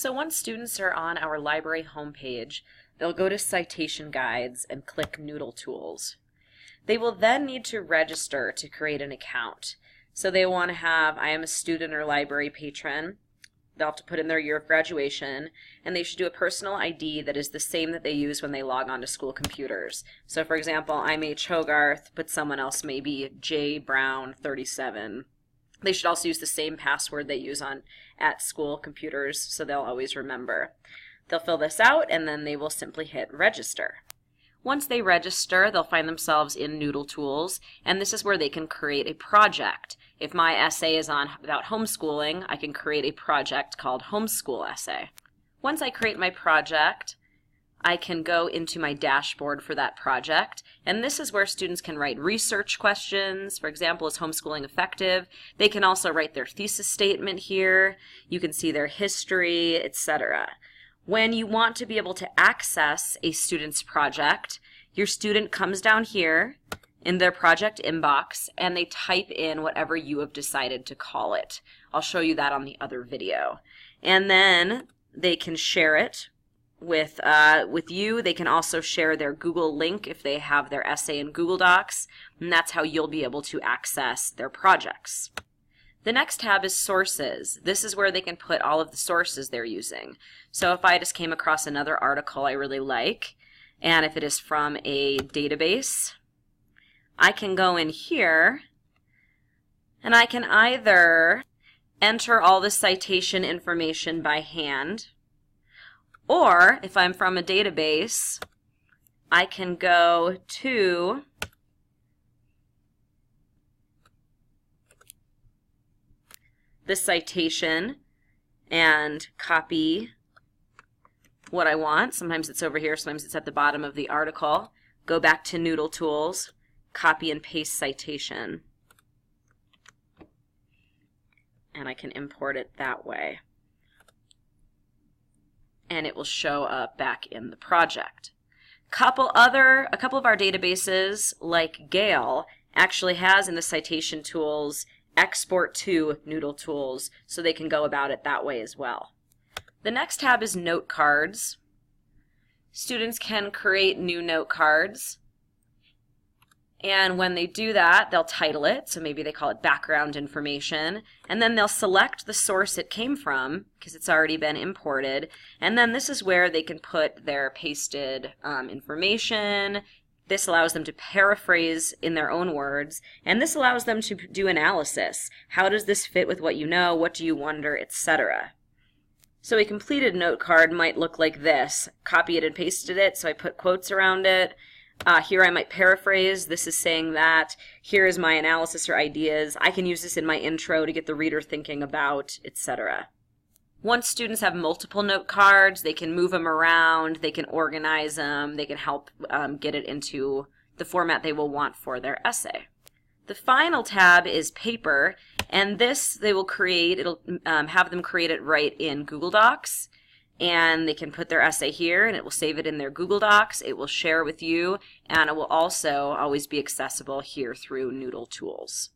So once students are on our library homepage, they'll go to Citation Guides and click Noodle Tools. They will then need to register to create an account. So they want to have, I am a student or library patron. They'll have to put in their year of graduation, and they should do a personal ID that is the same that they use when they log on to school computers. So for example, I'm H. Hogarth, but someone else may be J. Brown 37. They should also use the same password they use at school computers, so they'll always remember. They'll fill this out, and then they will simply hit register. Once they register, they'll find themselves in Noodle Tools, and this is where they can create a project. If my essay is about homeschooling, I can create a project called Homeschool Essay. Once I create my project, I can go into my dashboard for that project, and this is where students can write research questions. For example, is homeschooling effective? They can also write their thesis statement here. You can see their history, etc. When you want to be able to access a student's project, your student comes down here in their project inbox and they type in whatever you have decided to call it. I'll show you that on the other video. And then they can share it with you. They can also share their Google link if they have their essay in Google Docs, and that's how you'll be able to access their projects. The next tab is sources. This is where they can put all of the sources they're using. So if I just came across another article I really like, and if it is from a database, I can go in here and I can either enter all the citation information by hand, or if I'm from a database, I can go to the citation and copy what I want. Sometimes it's over here, sometimes it's at the bottom of the article. Go back to Noodle Tools, copy and paste citation, and I can import it that way. And it will show up back in the project. A couple of our databases, like Gale, actually has in the citation tools export to Noodle Tools, so they can go about it that way as well. The next tab is note cards. Students can create new note cards, and when they do that, they'll title it, so maybe they call it background information, and then they'll select the source it came from, because it's already been imported, and then this is where they can put their pasted information. This allows them to paraphrase in their own words, and this allows them to do analysis. How does this fit with what you know? What do you wonder? Etc. So a completed note card might look like this. Copied and pasted it, so I put quotes around it. Here I might paraphrase. This is saying that. Here is my analysis or ideas. I can use this in my intro to get the reader thinking about, etc. Once students have multiple note cards, they can move them around, they can organize them, they can help get it into the format they will want for their essay. The final tab is paper, and this they will create, it'll have them create it right in Google Docs, and they can put their essay here and it will save it in their Google Docs, it will share with you, and it will also always be accessible here through Noodle Tools.